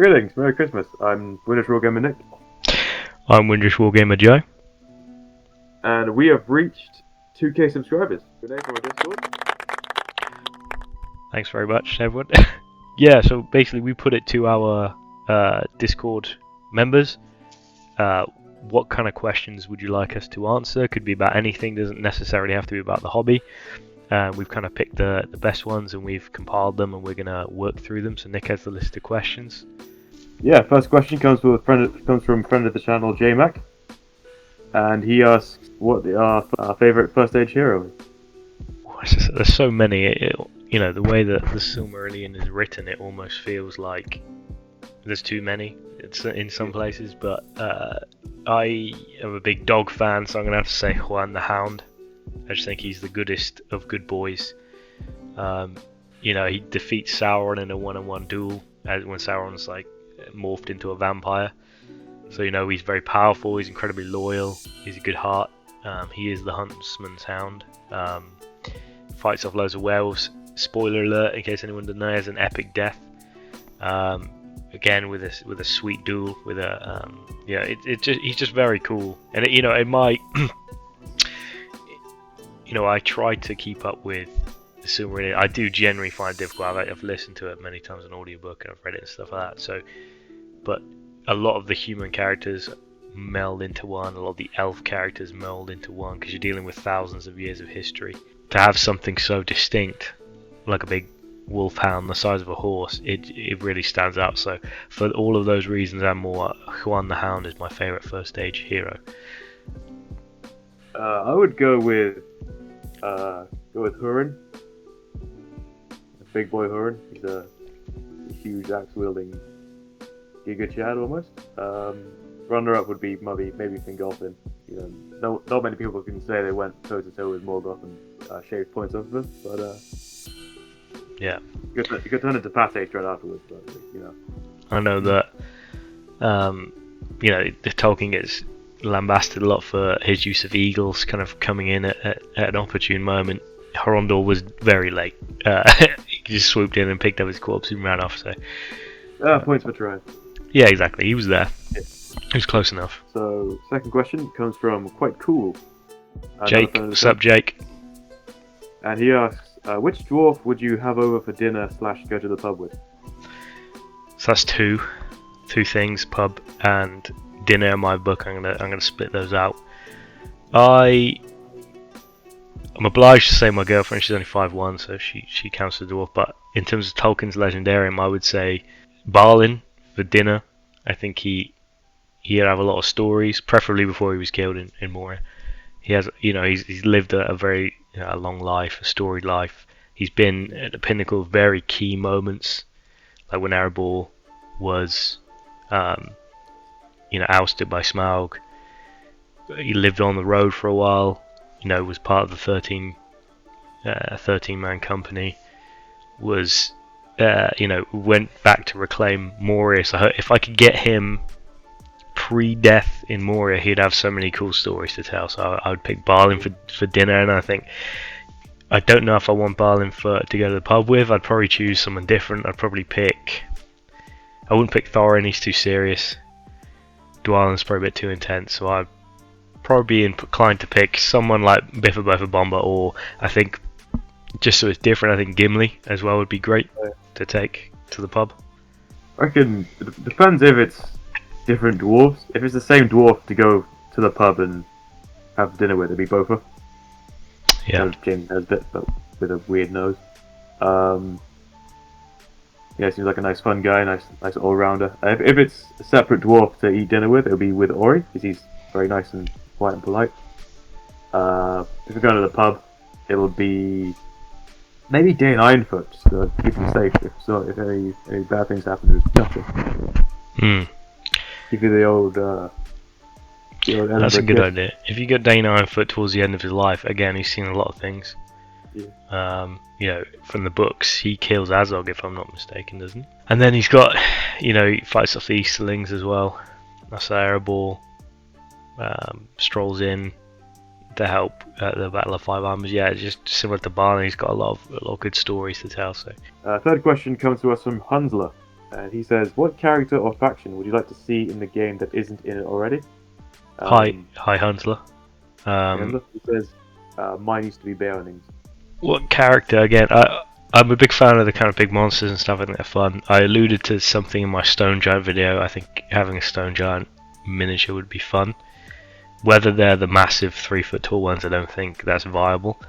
Greetings, Merry Christmas. I'm Winner's Raw Gamer Nick, I'm Windrush Wargamer Joe. and we have reached 2K subscribers. Good day from our Discord. Thanks very much, everyone. Yeah, so basically we put it to our Discord members. What kind of questions would you like us to answer? Could be about anything, doesn't necessarily have to be about the hobby. We've kind of picked the best ones and we've compiled them and we're going to work through them. So Nick has the list of questions. Yeah, first question comes from friend of the channel, J Mac, and he asks what our favorite first age hero is. There's so many. The way that the Silmarillion is written, it almost feels like there's too many. It's in some places, but I am a big dog fan, so I'm gonna have to say Juan the Hound. I just think he's the goodest of good boys. He defeats Sauron in a one-on-one duel when Sauron's like morphed into a vampire. So he's very powerful. He's incredibly loyal. He's a good heart. He is the huntsman's hound. Fights off loads of werewolves. Spoiler alert, in case anyone didn't know, he has an epic death. Again with a sweet duel with a he's just very cool. And it might I try to keep up with the Silmarillion. I do generally find it difficult. I've listened to it many times on audiobook and I've read it and stuff like that. So, but a lot of the human characters meld into one. A lot of the elf characters meld into one because you're dealing with thousands of years of history. To have something so distinct, like a big wolfhound the size of a horse, it really stands out. So for all of those reasons and more, Juan the Hound is my favourite first stage hero. I would go with Hurin, the big boy Hurin. He's a huge axe wielding Giga Chad almost. Runner up would be maybe Fingolfin. Not many people can say they went toe to toe with Morgoth and shaved points off of him, but yeah, you could turn into Pathé right afterwards. But I know that the Tolkien gets lambasted a lot for his use of eagles, kind of coming in at an opportune moment. Horondor was very late. He just swooped in and picked up his corpse and ran off. So points for trying. Yeah, exactly. He was there. Yeah. He was close enough. So second question comes from Quite Cool. Jake, what's up, Jake? And he asks, which dwarf would you have over for dinner / go to the pub with? So that's two things: pub and dinner. In my book, I'm gonna split those out. I'm obliged to say my girlfriend. She's only 5'1", so she counts as a dwarf. But in terms of Tolkien's Legendarium, I would say Balin for dinner. I think he'd have a lot of stories, preferably before he was killed in Moria. He has, he's lived a very a long life, a storied life. He's been at the pinnacle of very key moments, like when Erebor was, ousted by Smaug. He lived on the road for a while. Was part of the 13-man company. Was, went back to reclaim Moria. So if I could get him pre-death in Moria, he'd have so many cool stories to tell. So I would pick Balin for dinner, and I don't know if I want Balin to go to the pub with. I'd probably choose someone different. I wouldn't pick Thorin, he's too serious. Dwalin's probably a bit too intense, so I'd probably be inclined to pick someone like Biffa Boffa Bomber, or I think, just so it's different, I think Gimli as well would be great to take to the pub. I reckon it depends if it's different dwarves. If it's the same dwarf to go to the pub and have dinner with, it'd be Boffa. Yeah. James Nesbitt, but with a weird nose. Seems like a nice fun guy, nice all-rounder. If it's a separate dwarf to eat dinner with, it'll be with Ori, because he's very nice and quiet and polite. If we're going to the pub, it'll be maybe Dane Ironfoot, just to keep him safe. If any bad things happen to his doctor. Give you the old. That's a good idea. If you get Dane Ironfoot towards the end of his life, again, he's seen a lot of things. Yeah. From the books, he kills Azog, if I'm not mistaken, doesn't he? And then he's got, he fights off the Easterlings as well. That's Erebor. Strolls in to help at the Battle of Five Armies. Yeah, just similar to Balin, he's got a lot of good stories to tell. So. Third question comes to us from Hunsler. and he says, "What character or faction would you like to see in the game that isn't in it already?" Hi Huntler. Remember? He says, "Mine used to be Bearlings." What character again? I'm a big fan of the kind of big monsters and stuff. I think they're fun. I alluded to something in my Stone Giant video. I think having a Stone Giant miniature would be fun. Whether they're the massive 3 foot tall ones, I don't think that's viable.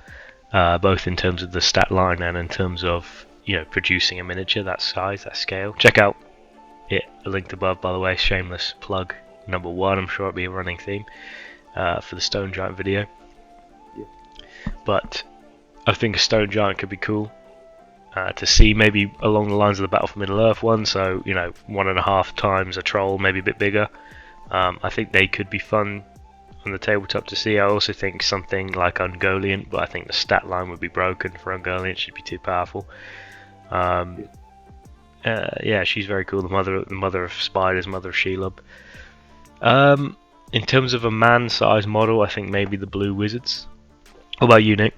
Both in terms of the stat line and in terms of producing a miniature that size, that scale. Check out it linked above, by the way. Shameless plug number 1. I'm sure it'll be a running theme for the Stone Giant video. Yeah. But I think a Stone Giant could be cool to see, maybe along the lines of the Battle for Middle Earth one. So 1.5 times a troll, maybe a bit bigger. I think they could be fun on the tabletop to see. I also think something like Ungoliant, but I think the stat line would be broken for Ungoliant. She'd be too powerful. Yeah, she's very cool. The mother of spiders, mother of Shelob. In terms of a man-sized model, I think maybe the Blue Wizards. What about you, Nick?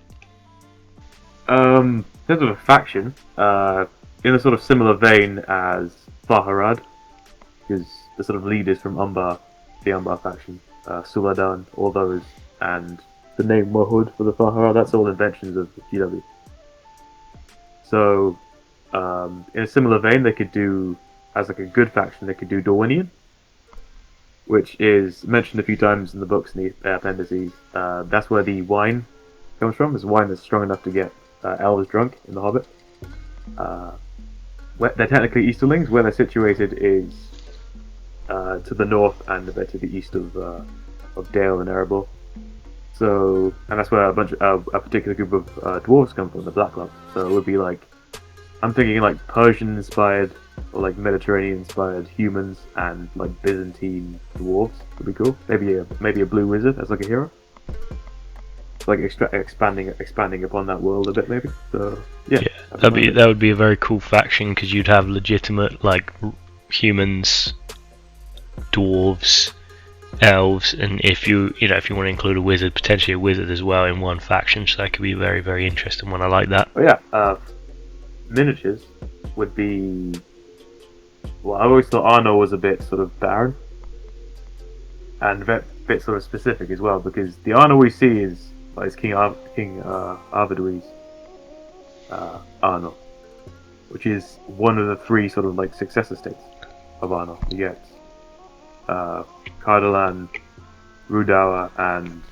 In terms of a faction, in a sort of similar vein as Faharad, because the sort of leaders from Umbar, the Umbar faction, Suladan, all those, and the name Mohud for the Faharad, that's all inventions of GW. So, in a similar vein, they could do, as like a good faction, they could do Dorwinian, which is mentioned a few times in the books and the appendices. That's where the wine comes from. It's wine that's strong enough to get elves drunk in The Hobbit. They're technically Easterlings. Where they're situated is to the north and a bit to the east of Dale and Erebor. So, and that's where a particular group of dwarves come from, the Black Club. So it would be like, I'm thinking like Persian-inspired or like Mediterranean-inspired humans and like Byzantine dwarves would be cool. Maybe a blue wizard as like a hero. Like expanding upon that world a bit, maybe. So yeah, that would be a very cool faction, because you'd have legitimate like humans, dwarves, elves, and if you want to include a wizard, potentially a wizard as well in one faction, so that could be a very, very interesting one. I like that. Oh yeah, miniatures would be. Well, I always thought Arnor was a bit sort of barren and a bit sort of specific as well, because the Arnor we see is King Arvedui's Arnor, which is one of the 3 sort of like successor states of Arnor. You get Cardolan, Rudawa, and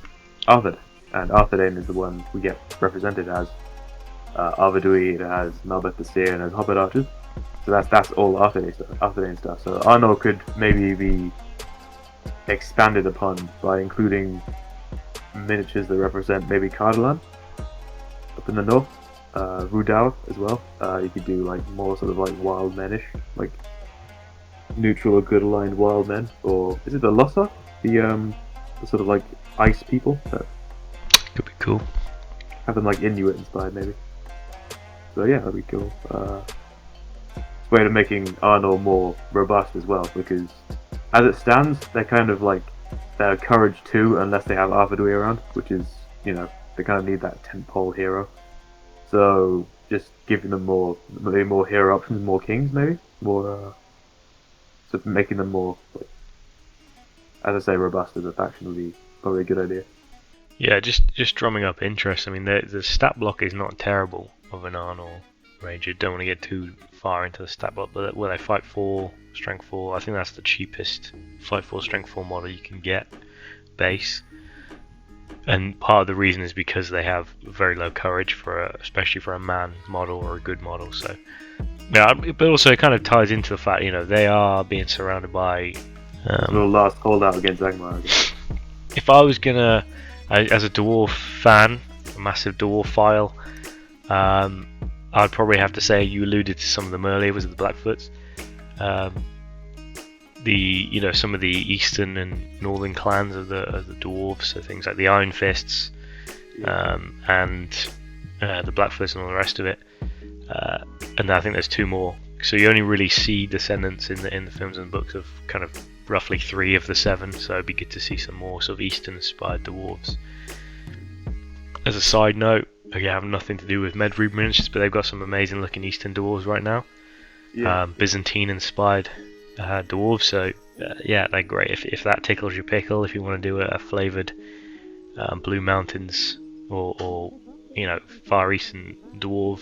Arthur. And Arthedain is the one we get represented as Arvedui. It has Malbeth the Seer and has Hobbit archers. So that's all Arthedain stuff. So Arnor could maybe be expanded upon by including miniatures that represent maybe Cardolan up in the north, Rudawa as well. You could do like more sort of like wild menish, like neutral or good aligned wild men, or is it the Lossa, the sort of like ice people that could be cool. Have them like Inuit inspired maybe. So yeah, that'd be cool. It's a way of making Arnor more robust as well, because as it stands, they're kind of like they're courage 2 unless they have Arvedui around, which is they kind of need that tentpole hero. So just giving them more hero options, more kings maybe, more so making them more, like, as I say, robust as a faction would be probably a good idea. Yeah, just drumming up interest. I mean, the stat block is not terrible of an Arnor Ranger. Don't want to get too far into the stat block, but will they fight 4, strength 4? I think that's the cheapest fight 4, strength 4 model you can get base. And part of the reason is because they have very low courage especially for a man model or a good model. So yeah, but also it kind of ties into the fact they are being surrounded by a little last holdout against Angmar, I guess. If I was gonna, as a dwarf fan, a massive dwarf file, I'd probably have to say, you alluded to some of them earlier, was it the Blackfoots? Some of the eastern and northern clans of the dwarves, so things like the Iron Fists, and the Blackfoots and all the rest of it. And I think there's 2 more. So you only really see descendants in the films and books of kind of roughly 3 of the 7. So it'd be good to see some more sort of Eastern-inspired dwarves. As a side note, I have nothing to do with Medrude miniatures, but they've got some amazing looking Eastern dwarves right now. Yeah. Byzantine-inspired dwarves. So yeah, they're great. If that tickles your pickle, if you want to do a flavoured Blue Mountains or Far Eastern dwarf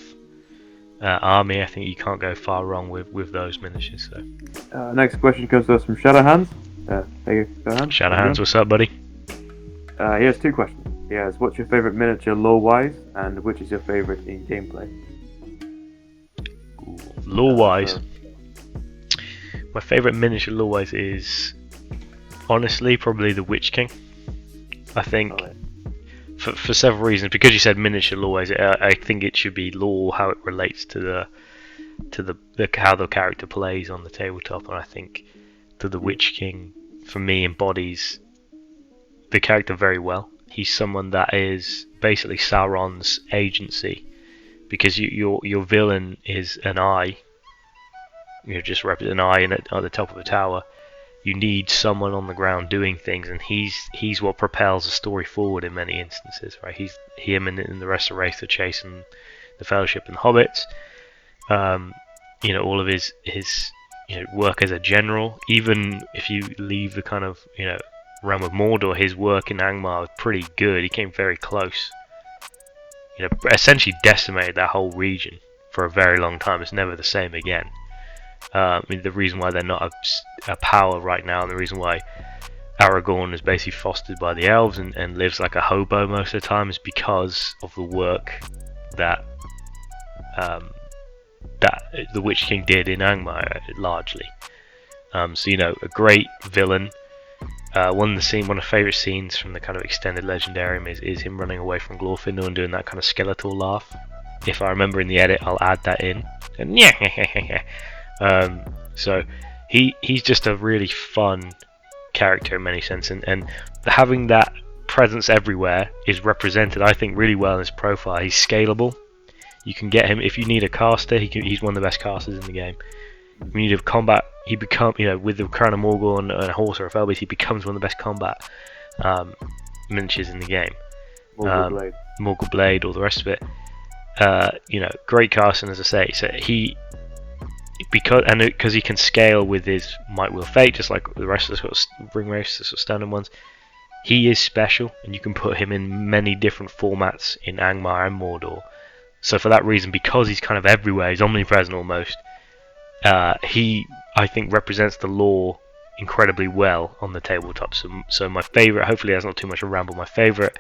army, I think you can't go far wrong with those miniatures. So Next question comes to us from Shadowhands. Hey, Shadowhands. Shadowhands, what's up, buddy? He has two questions. He has, what's your favourite miniature lore-wise, and which is your favourite in gameplay? Lore-wise, my favourite miniature lore-wise is honestly probably the Witch King. I think for several reasons. Because you said miniature lore-wise, I think it should be lore how it relates to the how the character plays on the tabletop, and I think the Witch King for me embodies the character very well. He's someone that is basically Sauron's agency, because your villain is an eye. You just represent an eye at the top of a tower. You need someone on the ground doing things, and he's what propels the story forward in many instances, right? Him and the rest of the race are chasing the Fellowship and Hobbits. All of his work as a general. Even if you leave the kind of realm of Mordor, his work in Angmar was pretty good. He came very close. Essentially decimated that whole region for a very long time. It's never the same again. The reason why they're not a power right now, and the reason why Aragorn is basically fostered by the elves and lives like a hobo most of the time, is because of the work that the Witch King did in Angmar largely. A great villain. One of my favourite scenes from the kind of extended Legendarium is him running away from Glorfindel and doing that kind of skeletal laugh. If I remember in the edit, I'll add that in. And so he's just a really fun character in many senses, and having that presence everywhere is represented, I think, really well in his profile. He's scalable. You can get him if you need a caster. He's one of the best casters in the game. If you need a combat, he become with the Crown of Morgul and a horse or a Felbeast, he becomes one of the best combat miniatures in the game. Morgul Blade, all the rest of it. Great casting, as I say. So because he can scale with his Might Will Fate, just like the rest of the sort of Ring Race, the sort of standard ones. He is special, and you can put him in many different formats in Angmar and Mordor. So for that reason, because he's kind of everywhere, he's omnipresent almost. He, I think, represents the lore incredibly well on the tabletop. So my favourite, hopefully that's not too much of a ramble, my favourite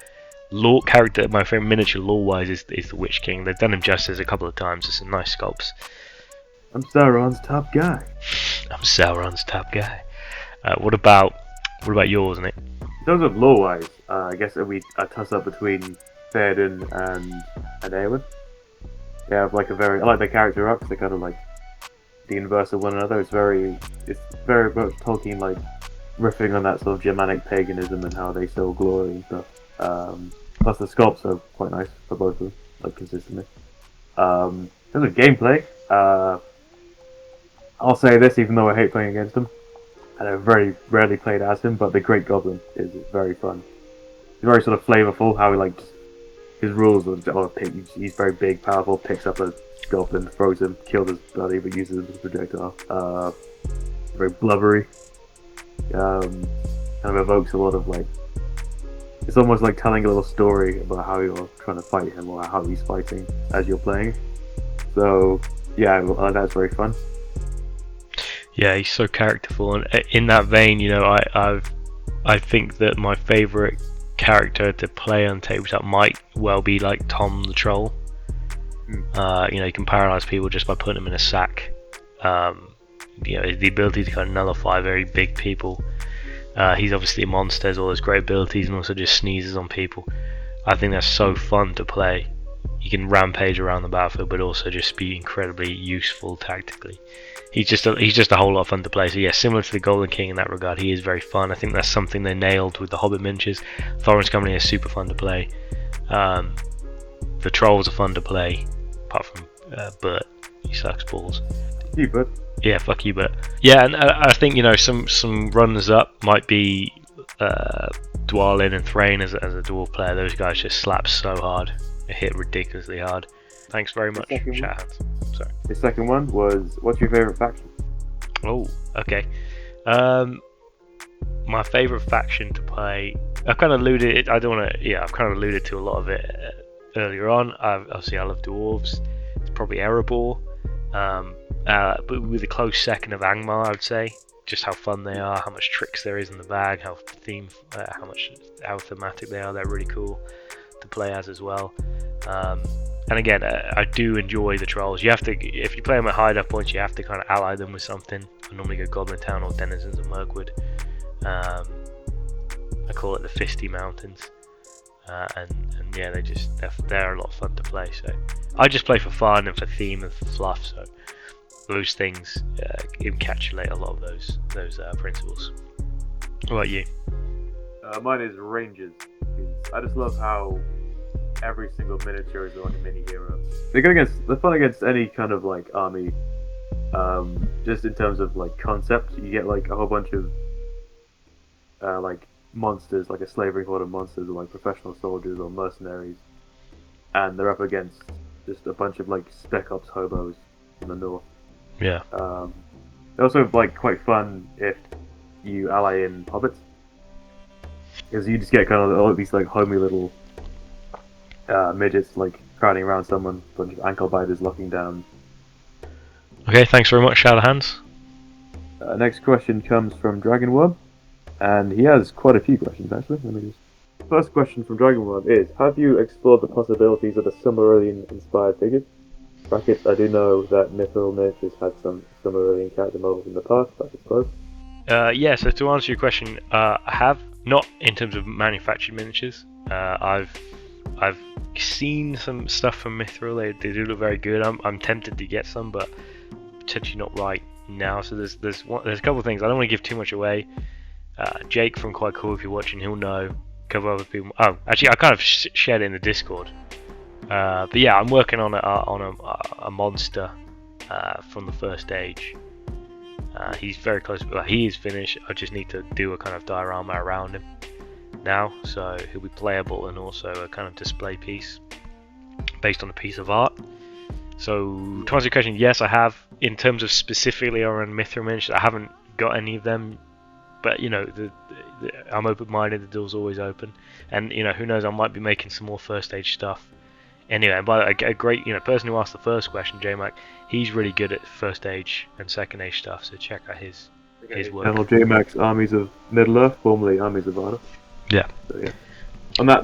lore character, my favourite miniature lore-wise is the Witch King. They've done him justice a couple of times. It's some nice sculpts. I'm Sauron's top guy. I'm Sauron's top guy. What about yours, Nick? In terms of lore-wise, I guess it'll be a toss-up between Theoden and Eowyn. They have I like their character arcs. They're kind of like the inverse of one another. It's very much Tolkien riffing on that sort of Germanic paganism and how they stole glory and stuff. Plus the sculpts are quite nice for both of them, consistently. In terms of gameplay, I'll say this, even though I hate playing against him, and I've very rarely played as him, but the Great Goblin is very fun. He's very sort of flavorful. How he his rules are he's very big, powerful, picks up a goblin, throws him, kills his buddy, but uses him as a projectile. Very blubbery. Kind of evokes a lot of it's almost like telling a little story about how you're trying to fight him or how he's fighting as you're playing. So yeah, that's very fun. Yeah, he's so characterful, and in that vein, I think that my favourite character to play on tabletop might well be like Tom the Troll. You can paralyze people just by putting them in a sack. The ability to kind of nullify very big people. He's obviously a monster, has all those great abilities, and also just sneezes on people. I think that's so fun to play. You can rampage around the battlefield, but also just be incredibly useful tactically. He's just a whole lot of fun to play. So yeah, similar to the Golden King in that regard, he is very fun. I think that's something they nailed with the Hobbit miniatures. Thorin's Company is super fun to play. The Trolls are fun to play, apart from Bert. He sucks balls. You, Bert. Yeah, fuck you, Bert. Yeah, and I think some runners up might be Dwalin and Thrain as a dwarf player. Those guys just slap so hard. They hit ridiculously hard. Thanks very much, second one? Shathands. Sorry. The second one was, what's your favorite faction? Oh, okay. My favorite faction to play. I've kind of alluded. I don't want to. Yeah, I've kind of alluded to a lot of it earlier on. Obviously, I love dwarves. It's probably Erebor. But with a close second of Angmar, I would say. Just how fun they are, how much tricks there is in the bag, how thematic they are. They're really cool to play as well. And again, I do enjoy the trolls. You have to, if you play them at hideout points, you have to kind of ally them with something. I normally go Goblin Town or Denizens of Mirkwood. I call it the Fisty Mountains, and yeah, they're a lot of fun to play. So I just play for fun and for theme and for fluff. So those things encapsulate a lot of those principles. What about you? Mine is Rangers. I just love how every single miniature is like a mini hero. They're fun against any kind of like army. Just in terms of like concept, you get like a whole bunch of like monsters, like a slavery horde of monsters, or like professional soldiers or mercenaries, and they're up against just a bunch of like spec ops hobos in the north. Yeah. They're also like quite fun if you ally in hobbits, because you just get kind of all these like homey little midgets like crowding around someone, a bunch of ankle biters locking down. Okay, thanks very much, Shadowhands. Next question comes from Dragonworm, and he has quite a few questions actually. First question from Dragonworm is: have you explored the possibilities of the Silmarillion-inspired figures? Brackets, I do know that Mithril Myth has had some Silmarillion character models in the past, I suppose. Yeah, so to answer your question, I have, not in terms of manufactured miniatures. I've seen some stuff from Mithril. They do look very good. I'm tempted to get some, but potentially not right now. So there's a couple of things. I don't want to give too much away. Jake from Quite Cool, if you're watching, he'll know. A couple of other people. Oh, actually, I kind of shared it in the Discord. But yeah, I'm working on a monster from the first age. He's very close. Well, he is finished. I just need to do a kind of diorama around him now, so he'll be playable and also a kind of display piece based on a piece of art. So to answer your question, yes, I have. In terms of specifically around Mithril miniatures, I haven't got any of them. But you know, I'm open-minded. The door's always open, and you know, who knows? I might be making some more first age stuff. Anyway, and by a great, person who asked the first question, J-Mac, he's really good at first age and second age stuff. So check out his work. Channel J-Mac's Armies of Middle-earth, formerly Armies of Arda. Yeah. So yeah. On the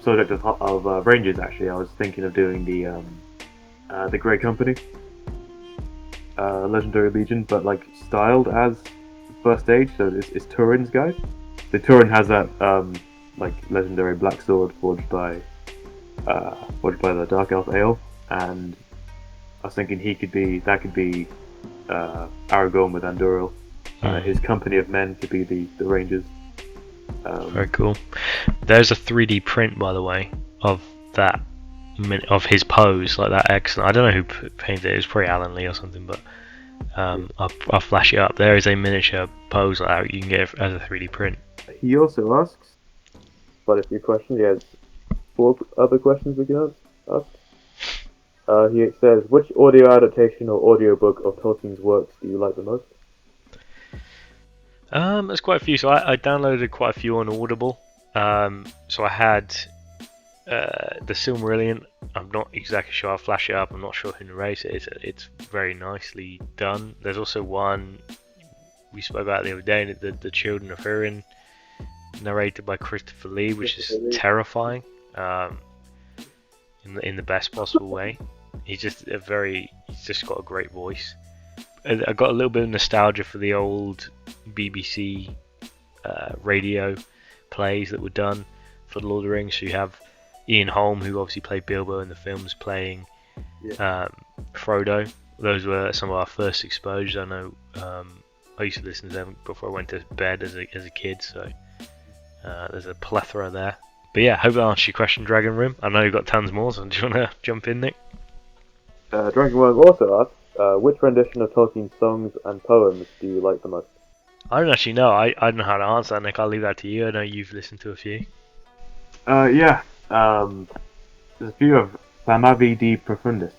subject of Rangers, actually, I was thinking of doing the Grey Company, Legendary Legion, but like styled as first age. So it's Turin's guys. The Turin has that like legendary black sword forged by the Dark Elf Ale, and I was thinking that could be Aragorn with Anduril. His company of men could be the Rangers. Very cool. There's a 3D print, by the way, of that of his pose, like that. Excellent. I don't know who painted it. It was probably Alan Lee or something, but I'll flash it up. There is a miniature pose like that. You can get it as a 3D print. He also asks quite a few questions. He has 4 other questions we can ask. He says, which audio adaptation or audiobook of Tolkien's works do you like the most? There's quite a few. So I downloaded quite a few on Audible. So I had the Silmarillion. I'm not exactly sure. I'll flash it up. I'm not sure who narrates it. It's very nicely done. There's also one we spoke about the other day, the Children of Húrin, narrated by Christopher Lee, which is terrifying. In the best possible way. He's just got a great voice. I got a little bit of nostalgia for the old BBC radio plays that were done for The Lord of the Rings. So you have Ian Holm, who obviously played Bilbo in the films, playing Frodo. Those were some of our first exposures. I know I used to listen to them before I went to bed as a kid, so there's a plethora there. But yeah, hope that answers your question, Dragon Room. I know you've got tons more, so do you want to jump in, Nick? Dragon Room also asks, which rendition of Tolkien's songs and poems do you like the most? I don't actually know. I don't know how to answer that, Nick. I'll leave that to you. I know you've listened to a few. Yeah. There's a few Famavi di Profundis.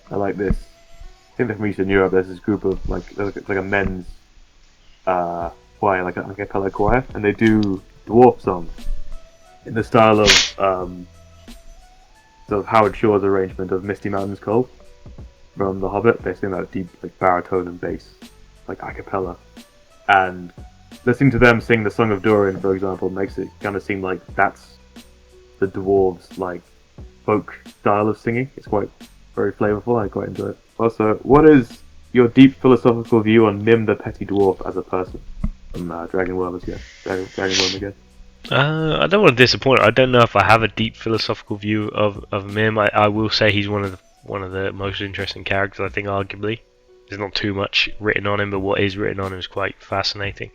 I like this. I think they're from Eastern Europe. There's this group of it's like a men's choir, like a cappella choir, and they do dwarf songs in the style of sort of Howard Shore's arrangement of Misty Mountains Cove from The Hobbit. They sing that deep, like baritone and bass, like a cappella, and listening to them sing the Song of Durin, for example, makes it kind of seem like that's the dwarves' like folk style of singing. It's quite very flavorful. I quite enjoy it. Also, what is your deep philosophical view on Mim the Petty Dwarf as a person? From Dragon Worm again. Dragon Worm again. I don't want to disappoint. I don't know if I have a deep philosophical view of Mim. I will say he's one of the most interesting characters. I think arguably there's not too much written on him, but what is written on him is quite fascinating.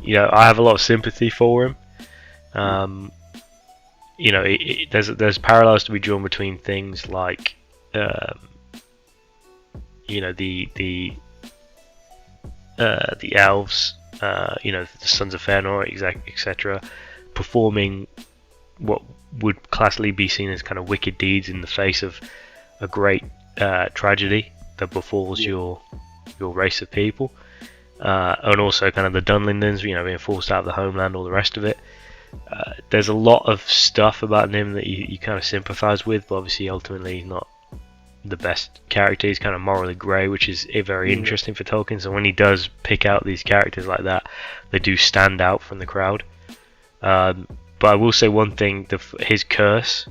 You know, I have a lot of sympathy for him. You know, there's parallels to be drawn between things like, you know, the elves, you know, the Sons of Fëanor, etc., performing what would classically be seen as kind of wicked deeds in the face of a great tragedy that befalls your race of people, and also kind of the Dunlindons, you know, being forced out of the homeland, all the rest of it. There's a lot of stuff about him that you kind of sympathise with, but obviously ultimately he's not the best character. He's kind of morally grey, which is very interesting for Tolkien. So when he does pick out these characters like that, they do stand out from the crowd. But I will say one thing: his curse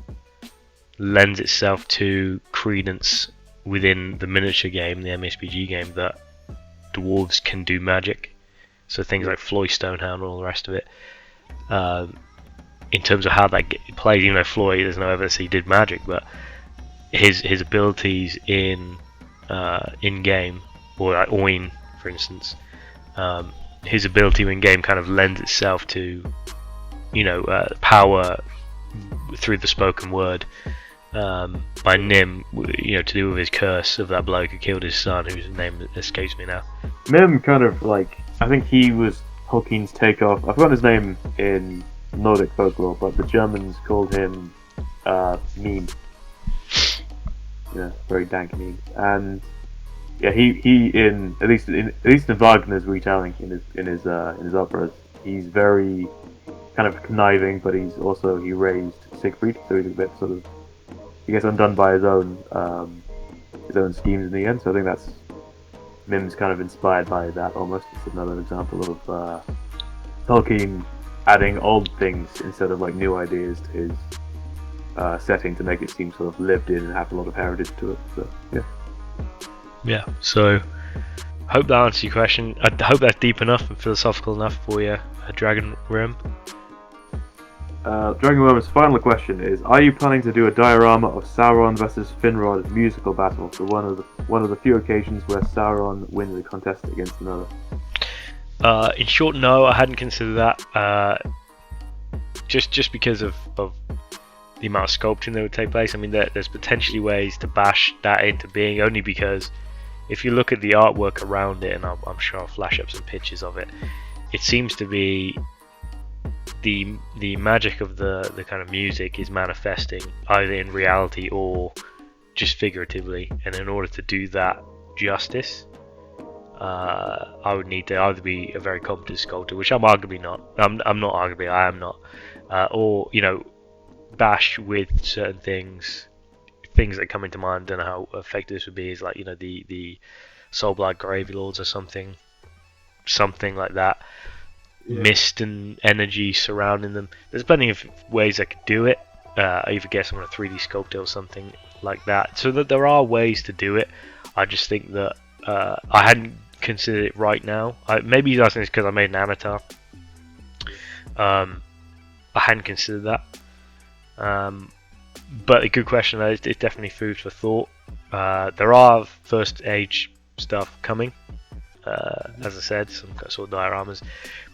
lends itself to credence within the miniature game, the MSPG game, that dwarves can do magic. So things like Floy Stonehound and all the rest of it. In terms of how that plays, even though Floy, there's no evidence he did magic, but his abilities in game, or like Oin, for instance, his ability in game kind of lends itself to, you know, power through the spoken word by Nim, you know, to do with his curse of that bloke who killed his son, whose name escapes me now. Mim kind of like, I think he was Tolkien's takeoff. I forgot his name in Nordic folklore, but the Germans called him Meme. Yeah, very dank meme. And yeah, he in at least in Wagner's retelling in his operas, he's very kind of conniving, but he raised Siegfried, so he's a bit sort of, he gets undone by his own schemes in the end. So I think that's Mim's kind of inspired by that almost. It's another example of Tolkien adding old things instead of like new ideas to his setting to make it seem sort of lived in and have a lot of heritage to it. So yeah. So hope that answers your question. I hope that's deep enough and philosophical enough for you, Dragon Worm. Dragon Worm's final question is: are you planning to do a diorama of Sauron versus Finrod musical battle for one of the few occasions where Sauron wins a contest against another? In short, no, I hadn't considered that. Just because of the amount of sculpting that would take place. I mean, there's potentially ways to bash that into being, only because if you look at the artwork around it, and I'm sure I'll flash up some pictures of it, it seems to be the magic of the kind of music is manifesting either in reality or just figuratively, and in order to do that justice, I would need to either be a very competent sculptor, which I'm arguably not. I'm not arguably, I am not, or, you know, bash with certain things that come into mind. Don't know how effective this would be. Is like, you know, the Soulblight Gravelords or something like that. Yeah. Mist and energy surrounding them. There's plenty of ways I could do it. Either get someone to 3D sculpt it or something like that. So that there are ways to do it. I just think that I hadn't considered it right now. Maybe he's asking this because I made an avatar. I hadn't considered that. But a good question. It's definitely food for thought. There are first age stuff coming, as I said, some sort of dioramas.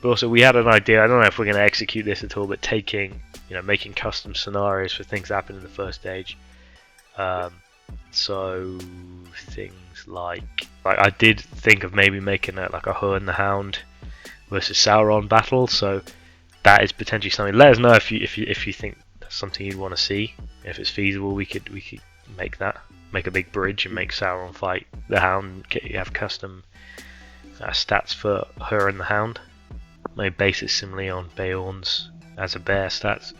But also we had an idea. I don't know if we're going to execute this at all, but making custom scenarios for things that happen in the first age. So things like I did think of maybe making a Her and the Hound versus Sauron battle. So that is potentially something. Let us know if you think that's something you'd want to see. If it's feasible, we could make that. Make a big bridge and make Sauron fight the Hound. You have custom stats for her and the Hound. Maybe base it similarly on Beorn's as a bear stats.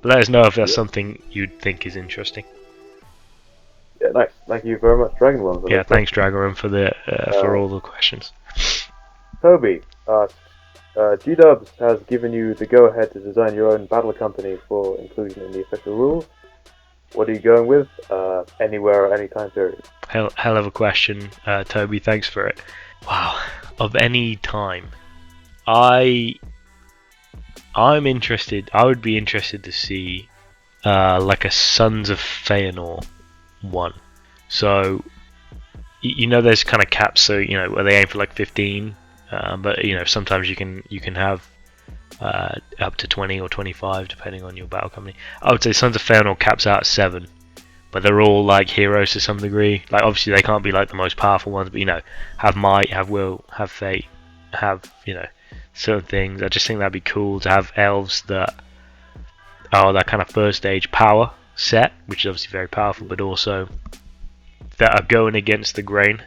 But let us know if that's something you'd think is interesting. Yeah, nice. Thank you very much, Dragonworm. Yeah, thanks, Dragonworm, for all the questions. Toby, G-Dubs has given you the go-ahead to design your own battle company for inclusion in the official rules. What are you going with? Anywhere or any time period? Hell of a question, Toby. Thanks for it. Wow, of any time, I'm interested. I would be interested to see like a Sons of Feanor one. So there's kind of caps. So where they aim for like 15, but sometimes you can have up to 20 or 25 depending on your battle company. I would say Sons of Feanor caps out at 7, but they're all like heroes to some degree. Like obviously they can't be like the most powerful ones, but have might, have will, have fate, have certain things. I just think that'd be cool to have elves that are that kind of first stage power set, which is obviously very powerful, but also that are going against the grain.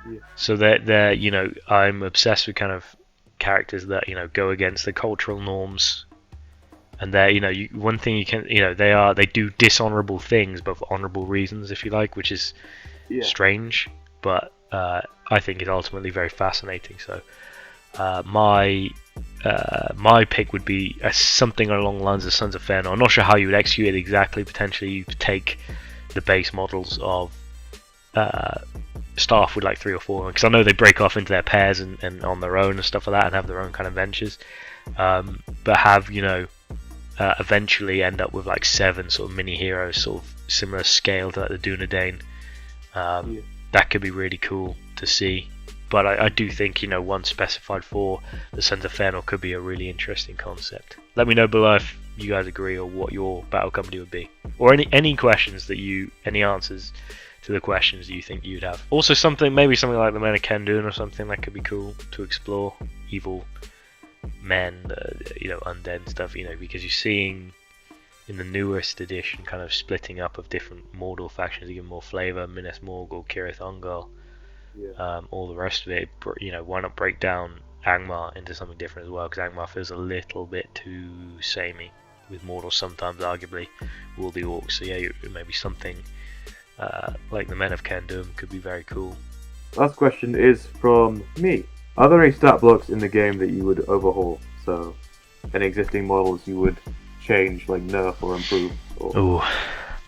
Yeah. So they're I'm obsessed with kind of characters that go against the cultural norms, and they're one thing you can they do dishonorable things but for honorable reasons, if you like, which is strange, but I think is ultimately very fascinating. So my pick would be something along the lines of Sons of Feanor. I'm not sure how you would execute it exactly. Potentially you could take the base models of start off with like 3 or 4, because I know they break off into their pairs and on their own and stuff like that, and have their own kind of ventures, but have eventually end up with like 7 sort of mini heroes, sort of similar scale to like the Dunedain. That could be really cool to see, but I do think one specified for the Sons of Feanor could be a really interesting concept. Let me know below if you guys agree or what your battle company would be, or any questions that any answers to the questions you think you'd have. Also maybe something like the Men of Kandun or something that could be cool to explore. Evil men, undead stuff, because you're seeing in the newest edition kind of splitting up of different Mordor factions to give more flavour. Minas Morgul, Cirith Ungol, all the rest of it. Why not break down Angmar into something different as well, because Angmar feels a little bit too samey with Mordor sometimes, arguably, with all the orcs. So yeah, maybe something like the Men of Kandun could be very cool. Last question is from me. Are there any stat blocks in the game that you would overhaul? So, any existing models you would change, like nerf or improve? Oh,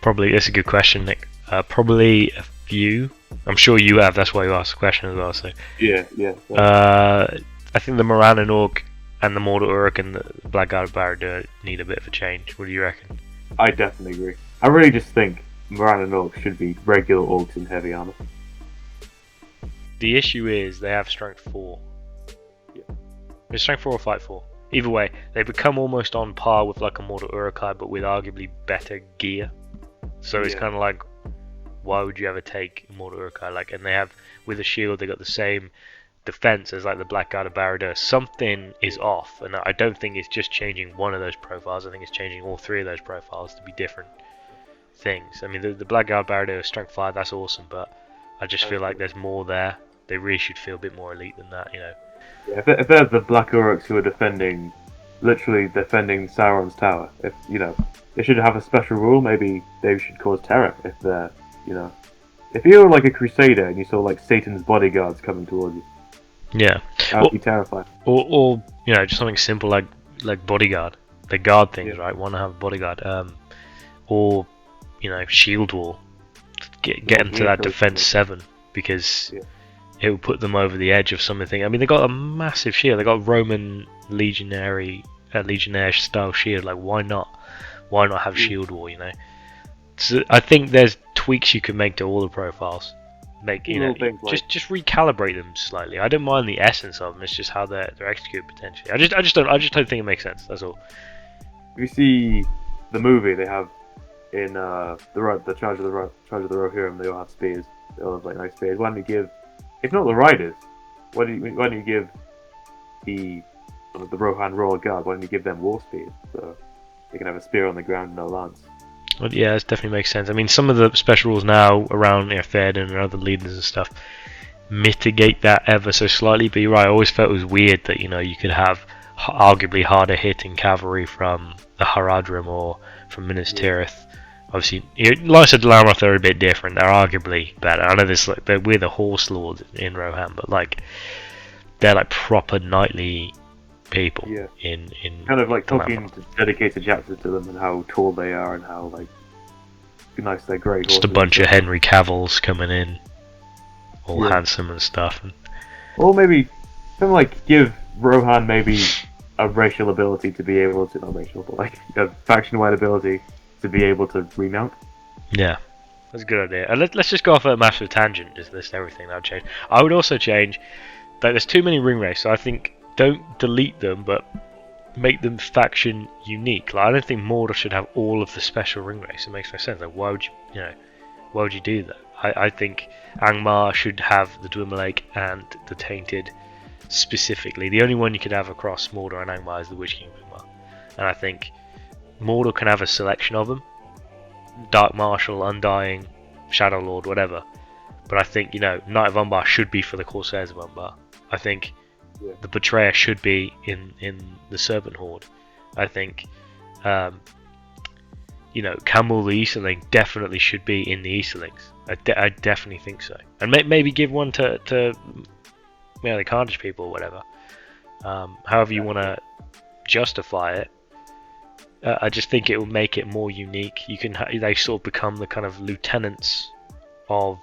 probably. That's a good question, Nick. Probably a few. I'm sure you have. That's why you asked the question as well. So yeah. I think the Moran and Orc and the Mordor Uruk and the Blackguard Barad-dûr need a bit of a change. What do you reckon? I definitely agree. I really just think Moran and Orcs should be regular orcs in heavy armor. The issue is they have strength 4. Yeah. It's strength 4 or fight 4. Either way, they become almost on par with like a Mordor Uruk-hai, but with arguably better gear. So it's kind of like, why would you ever take Mordor Uruk-hai? And they have, with a shield, they got the same defense as like the Blackguard of Barad-dûr. Something is off, and I don't think it's just changing one of those profiles. I think it's changing all 3 of those profiles to be different things. I mean, the Blackguard Barad-dûr is strength 5, that's awesome, but I just feel like there's more there. They really should feel a bit more elite than that, Yeah, if they're the Black Uruks who are literally defending Sauron's tower, they should have a special rule. Maybe they should cause terror if they're, if you're like a crusader and you saw like Satan's bodyguards coming towards you. Yeah, that would be terrifying. Or just something simple like bodyguard. They guard things, right? Want to have a bodyguard, or shield wall. Get them to that defense 7, because it will put them over the edge of something. I mean, they got a massive shield. They got Roman legionnaire style shield. Like, why not? Why not have shield wall? So I think there's tweaks you can make to all the profiles. Just recalibrate them slightly. I don't mind the essence of them. It's just how they're executed potentially. I just don't think it makes sense. That's all. You see the movie they have in the Charge of the Rohirrim. They all have spears. They all have like nice spears. Why don't you give, if not the riders, why don't you give the Rohan Royal Guard? Why don't you give them war spears so they can have a spear on the ground and no lance? Well, yeah, it definitely makes sense. I mean, some of the special rules now around Theoden and other leaders and stuff mitigate that ever so slightly. But you're right, I always felt it was weird that you could have arguably harder hitting cavalry from the Haradrim or from Minas Tirith. Obviously, Lysa Delamoth are a bit different. They're arguably better. I know we're the horse lords in Rohan, but they're like proper knightly people. Yeah. In kind of like Delamoth. talking dedicated chapters to them and how tall they are and how nice they're great. Just a bunch of Henry Cavills coming in, all handsome and stuff. Or maybe something give Rohan maybe a racial ability to be able to, not racial, but a faction-wide ability to be able to remount. Yeah, that's a good idea. Let's just go off a massive tangent. Just list everything that would change. I would also change that there's too many ring wraiths, so I think don't delete them, but make them faction unique. I don't think Mordor should have all of the special ring wraiths. It makes no sense. Why would you do that? I think Angmar should have the Dwimmerlake and the Tainted specifically. The only one you could have across Mordor and Angmar is the Witch King of Angmar, and I think Mordor can have a selection of them: Dark Marshal, Undying, Shadow Lord, whatever. But I think Knight of Umbar should be for the Corsairs of Umbar. I think the Betrayer should be in the Serpent Horde. I think Camel the Easterling definitely should be in the Easterlings. I definitely think so. And maybe give one to the Carnage people or whatever. However you want to justify it. I just think it will make it more unique. You can they sort of become the kind of lieutenants of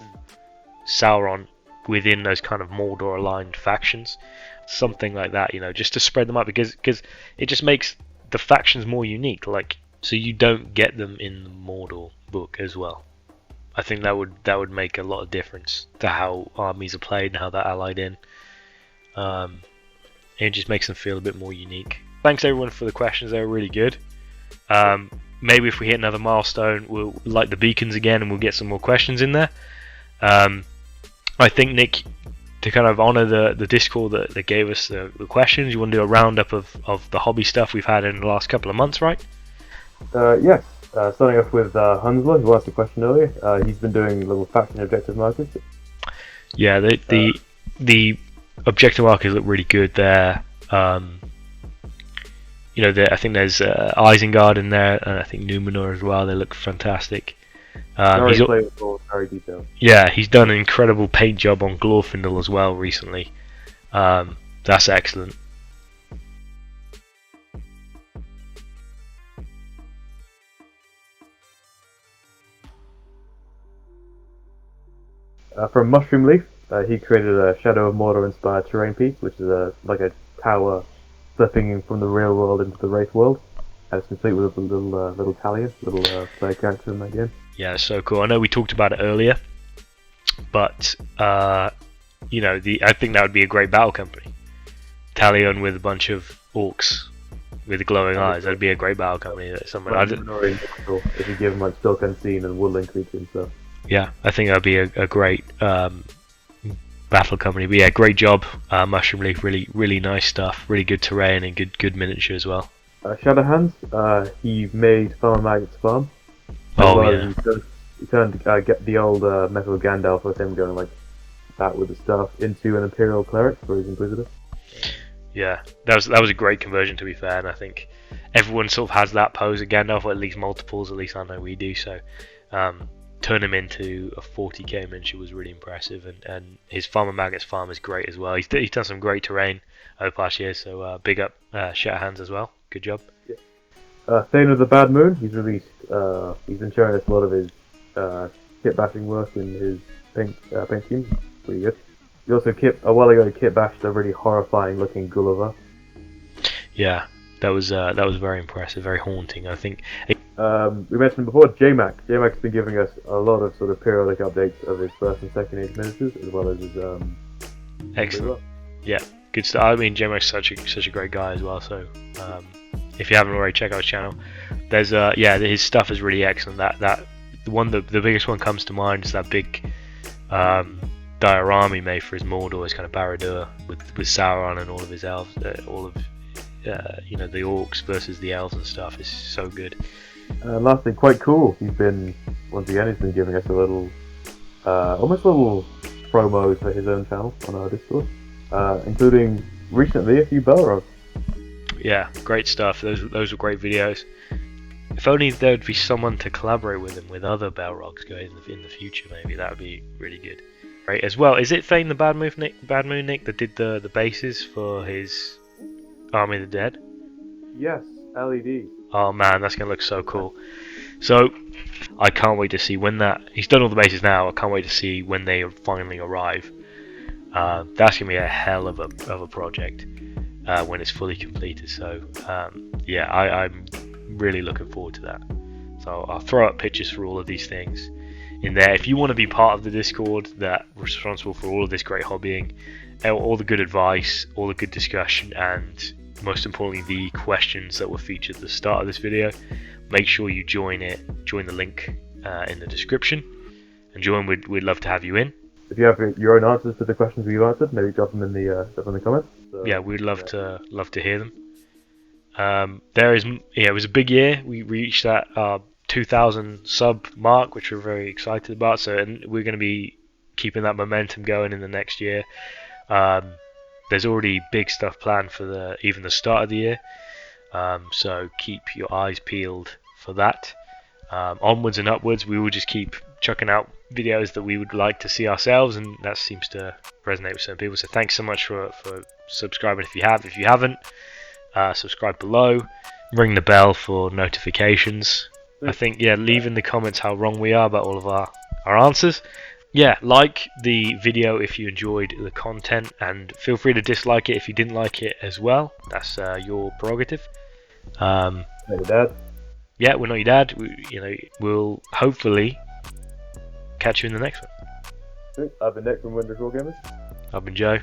Sauron within those kind of Mordor aligned factions, something like that. Just to spread them up, because it just makes the factions more unique. So you don't get them in the Mordor book as well. I think that would make a lot of difference to how armies are played and how they're allied in. It just makes them feel a bit more unique. Thanks everyone for the questions; they were really good. Maybe if we hit another milestone, we'll light the beacons again and we'll get some more questions in there. I think, Nick, to kind of honour the Discord that gave us the questions, you want to do a roundup of the hobby stuff we've had in the last couple of months, right? Yes. Starting off with Hunsler, who asked a question earlier. He's been doing little faction objective markers. Yeah, the objective markers look really good there. I think there's Isengard in there, and I think Numenor as well. They look fantastic. Very playable, very detailed. Yeah, he's done an incredible paint job on Glorfindel as well recently. That's excellent. From Mushroom Leaf, he created a Shadow of Mordor inspired terrain piece, which is a tower flipping from the real world into the Wraith world. And it's complete with a little Talia, little player character in that game. Yeah, so cool. I know we talked about it earlier, but I think that would be a great battle company. Talion with a bunch of orcs with glowing eyes. That'd be a great battle company. If you give them Stalk Unseen and woodland creatures and stuff. Yeah, I think that'd be a great battle company. But yeah, great job, Mushroom Leaf. Really, really nice stuff. Really good terrain and good miniature as well. Shadowhands, he made Farmer Maggot's farm. He turned get the old Metal Gandalf with him going that with the staff into an Imperial Cleric for his Inquisitor. Yeah, that was a great conversion, to be fair, and I think everyone sort of has that pose of Gandalf, or at least multiples. At least I know we do. So turn him into a 40k miniature was really impressive, and his Farmer Maggot's farm is great as well. He's done some great terrain over the past year, so big up Shadowhands as well. Good job. Yeah. Thane of the Bad Moon, he's released. He's been showing us a lot of his kit bashing work in his paint scheme. Pretty good. He also a while ago kit bashed a really horrifying looking Gulliver. Yeah, that was very impressive, very haunting. I think. We mentioned before JMac. JMac's been giving us a lot of sort of periodic updates of his first and second age miniatures, as well as his excellent. Yeah, good stuff. I mean, JMac's such a great guy as well. So if you haven't already, check out his channel. There's his stuff is really excellent. The biggest one comes to mind is that big diorama he made for his Mordor, his kind of Barad-dûr with Sauron and all of his elves, the orcs versus the elves and stuff. Is so good. Last thing, quite cool. He's been giving us a little, almost little promos for his own channel on our Discord, including recently a few Balrogs. Yeah, great stuff. Those were great videos. If only there would be someone to collaborate with him with other Balrogs going in the future. Maybe that would be really good. Right, as well. Is it Thane the Bad Moon Nick that did the bases for his Army of the Dead? Yes, LED. Oh man, that's gonna look so cool. So I can't wait to see when he's done all the bases now. I can't wait to see when they finally arrive. That's gonna be a hell of a project when it's fully completed. So yeah, I'm really looking forward to that. So I'll throw up pictures for all of these things in there. If you want to be part of the Discord that's responsible for all of this great hobbying, all the good advice, all the good discussion, and most importantly the questions that were featured at the start of this video, make sure you join the link in the description and join. We'd love to have you in. If you have your own answers to the questions we've answered, maybe drop them in the comments. So, yeah, we'd love to hear them. It was a big year. We reached that 2,000 sub mark, which we're very excited about. So, and we're going to be keeping that momentum going in the next year. There's already big stuff planned for even the start of the year. So keep your eyes peeled for that. Onwards and upwards, we will just keep chucking out videos that we would like to see ourselves, and that seems to resonate with some people. So thanks so much for subscribing if you have. If you haven't, subscribe below, ring the bell for notifications. I think, yeah, leave in the comments how wrong we are about all of our answers. Yeah, like the video if you enjoyed the content, and feel free to dislike it if you didn't like it as well. That's your prerogative. Not your dad. Yeah, we're not your dad. We'll hopefully catch you in the next one. I've been Nick from Windows War Gamers. I've been Joe.